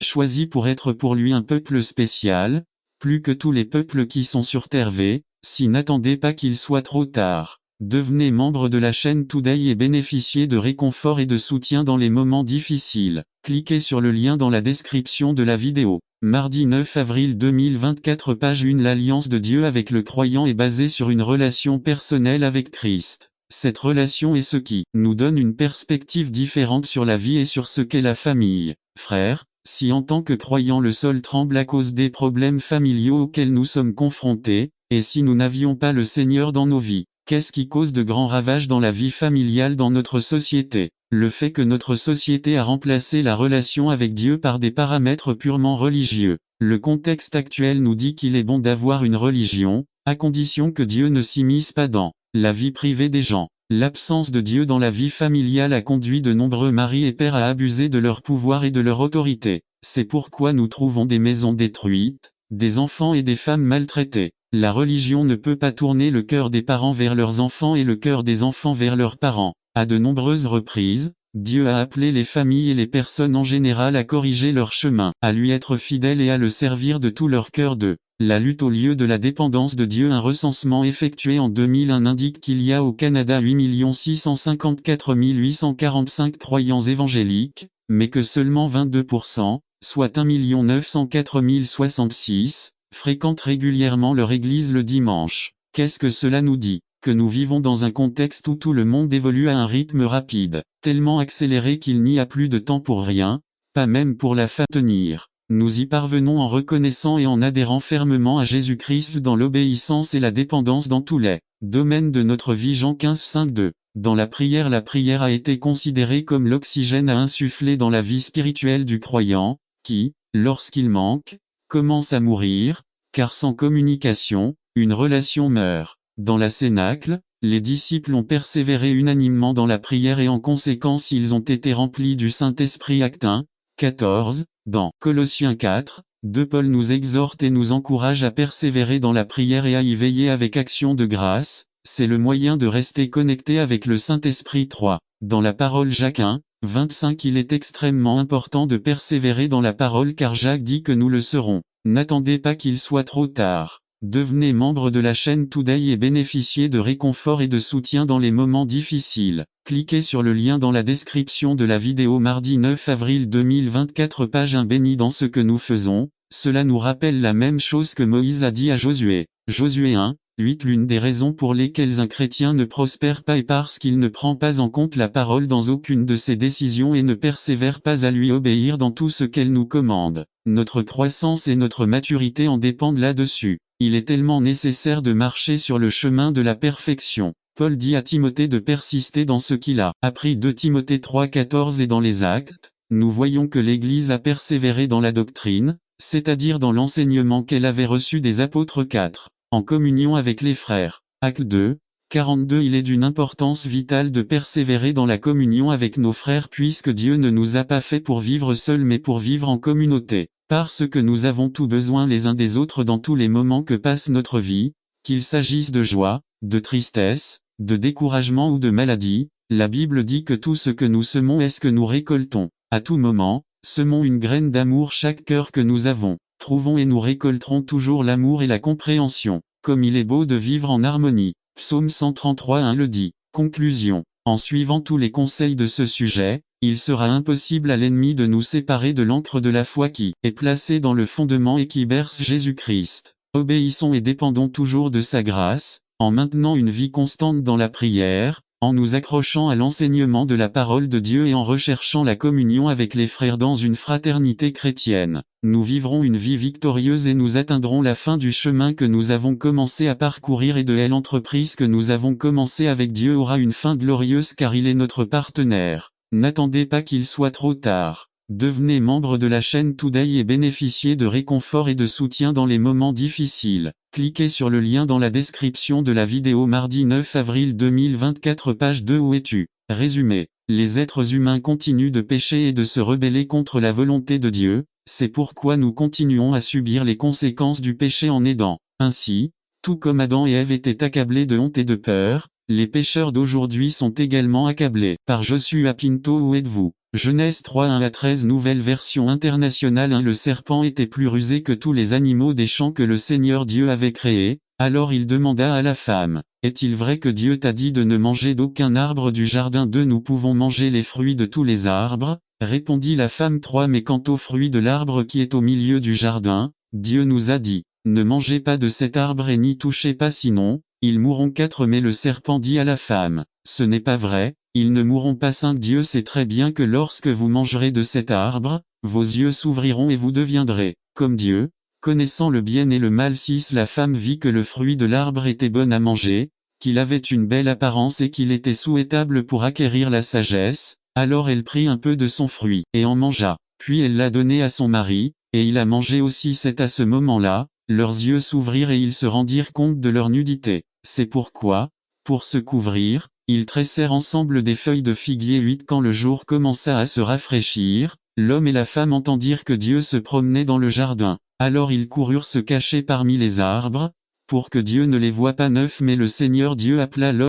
choisi pour être pour lui un peuple spécial, plus que tous les peuples qui sont sur terre V, si n'attendez pas qu'il soit trop tard. Devenez membre de la chaîne Today et bénéficiez de réconfort et de soutien dans les moments difficiles. Cliquez sur le lien dans la description de la vidéo. Mardi 9 avril 2024 page 1 L'alliance de Dieu avec le croyant est basée sur une relation personnelle avec Christ. Cette relation est ce qui nous donne une perspective différente sur la vie et sur ce qu'est la famille. Frères, si en tant que croyants le sol tremble à cause des problèmes familiaux auxquels nous sommes confrontés, et si nous n'avions pas le Seigneur dans nos vies, qu'est-ce qui cause de grands ravages dans la vie familiale dans notre société? Le fait que notre société a remplacé la relation avec Dieu par des paramètres purement religieux. Le contexte actuel nous dit qu'il est bon d'avoir une religion, à condition que Dieu ne s'immisce pas dans la vie privée des gens. L'absence de Dieu dans la vie familiale a conduit de nombreux maris et pères à abuser de leur pouvoir et de leur autorité. C'est pourquoi nous trouvons des maisons détruites, des enfants et des femmes maltraités. La religion ne peut pas tourner le cœur des parents vers leurs enfants et le cœur des enfants vers leurs parents. À de nombreuses reprises, Dieu a appelé les familles et les personnes en général à corriger leur chemin, à lui être fidèles et à le servir de tout leur cœur la lutte au lieu de la dépendance de Dieu. Un recensement effectué en 2001 indique qu'il y a au Canada 8 654 845 croyants évangéliques, mais que seulement 22%, soit 1 904 066, fréquentent régulièrement leur église le dimanche. Qu'est-ce que cela nous dit? Que nous vivons dans un contexte où tout le monde évolue à un rythme rapide, tellement accéléré qu'il n'y a plus de temps pour rien, pas même pour la fin tenir. Nous y parvenons en reconnaissant et en adhérant fermement à Jésus-Christ dans l'obéissance et la dépendance dans tous les domaines de notre vie. Jean 15, 5, 2. Dans la prière a été considérée comme l'oxygène à insuffler dans la vie spirituelle du croyant, qui, lorsqu'il manque, commence à mourir, car sans communication, une relation meurt. Dans la Cénacle, les disciples ont persévéré unanimement dans la prière et en conséquence ils ont été remplis du Saint-Esprit. Actes 1, 14, dans Colossiens 4, 2 Paul nous exhorte et nous encourage à persévérer dans la prière et à y veiller avec action de grâce, c'est le moyen de rester connecté avec le Saint-Esprit. 3. Dans la parole Jacques 1, 25 il est extrêmement important de persévérer dans la parole car Jacques dit que nous le serons. N'attendez pas qu'il soit trop tard. Devenez membre de la chaîne Today et bénéficiez de réconfort et de soutien dans les moments difficiles. Cliquez sur le lien dans la description de la vidéo. Mardi 9 avril 2024 page 1 Béni dans ce que nous faisons, cela nous rappelle la même chose que Moïse a dit à Josué. Josué 1, 8 L'une des raisons pour lesquelles un chrétien ne prospère pas est parce qu'il ne prend pas en compte la parole dans aucune de ses décisions et ne persévère pas à lui obéir dans tout ce qu'elle nous commande. Notre croissance et notre maturité en dépendent là-dessus. Il est tellement nécessaire de marcher sur le chemin de la perfection. Paul dit à Timothée de persister dans ce qu'il a appris. 2 Timothée 3, 14 Et dans les Actes, nous voyons que l'Église a persévéré dans la doctrine, c'est-à-dire dans l'enseignement qu'elle avait reçu des apôtres. 4. En communion avec les frères. Actes 2, 42 Il est d'une importance vitale de persévérer dans la communion avec nos frères puisque Dieu ne nous a pas fait pour vivre seuls mais pour vivre en communauté. Parce que nous avons tous besoin les uns des autres dans tous les moments que passe notre vie, qu'il s'agisse de joie, de tristesse, de découragement ou de maladie, la Bible dit que tout ce que nous semons est ce que nous récoltons. À tout moment, semons une graine d'amour chaque cœur que nous avons. Trouvons et nous récolterons toujours l'amour et la compréhension. Comme il est beau de vivre en harmonie. Psaume 133 1 le dit. Conclusion. En suivant tous les conseils de ce sujet, il sera impossible à l'ennemi de nous séparer de l'ancre de la foi qui est placée dans le fondement et qui berce Jésus-Christ. Obéissons et dépendons toujours de sa grâce, en maintenant une vie constante dans la prière, en nous accrochant à l'enseignement de la parole de Dieu et en recherchant la communion avec les frères dans une fraternité chrétienne. Nous vivrons une vie victorieuse et nous atteindrons la fin du chemin que nous avons commencé à parcourir et de l'entreprise que nous avons commencé avec Dieu aura une fin glorieuse car il est notre partenaire. N'attendez pas qu'il soit trop tard. Devenez membre de la chaîne Today et bénéficiez de réconfort et de soutien dans les moments difficiles. Cliquez sur le lien dans la description de la vidéo. Mardi 9 avril 2024 page 2 Où es-tu? Résumé. Les êtres humains continuent de pécher et de se rebeller contre la volonté de Dieu, c'est pourquoi nous continuons à subir les conséquences du péché en aidant. Ainsi, tout comme Adam et Ève étaient accablés de honte et de peur, les pécheurs d'aujourd'hui sont également accablés. Par Joshua Pinto. Où êtes-vous? Genèse 3:1-13 Nouvelle version internationale 1 Le serpent était plus rusé que tous les animaux des champs que le Seigneur Dieu avait créés, alors il demanda à la femme, est-il vrai que Dieu t'a dit de ne manger d'aucun arbre du jardin 2 Nous pouvons manger les fruits de tous les arbres, répondit la femme 3 Mais quant aux fruits de l'arbre qui est au milieu du jardin, Dieu nous a dit, ne mangez pas de cet arbre et n'y touchez pas sinon, ils mourront 4 Mais le serpent dit à la femme, ce n'est pas vrai, ils ne mourront pas 5 Dieu sait très bien que lorsque vous mangerez de cet arbre, vos yeux s'ouvriront et vous deviendrez, comme Dieu, connaissant le bien et le mal 6 La femme vit que le fruit de l'arbre était bon à manger, qu'il avait une belle apparence et qu'il était souhaitable pour acquérir la sagesse, alors elle prit un peu de son fruit, et en mangea, puis elle l'a donné à son mari, et il a mangé aussi C'est à ce moment-là, leurs yeux s'ouvrirent et ils se rendirent compte de leur nudité, c'est pourquoi, pour se couvrir, ils tressèrent ensemble des feuilles de figuier 8 Quand le jour commença à se rafraîchir, l'homme et la femme entendirent que Dieu se promenait dans le jardin. Alors ils coururent se cacher parmi les arbres, pour que Dieu ne les voie pas 9 Mais le Seigneur Dieu appela l'homme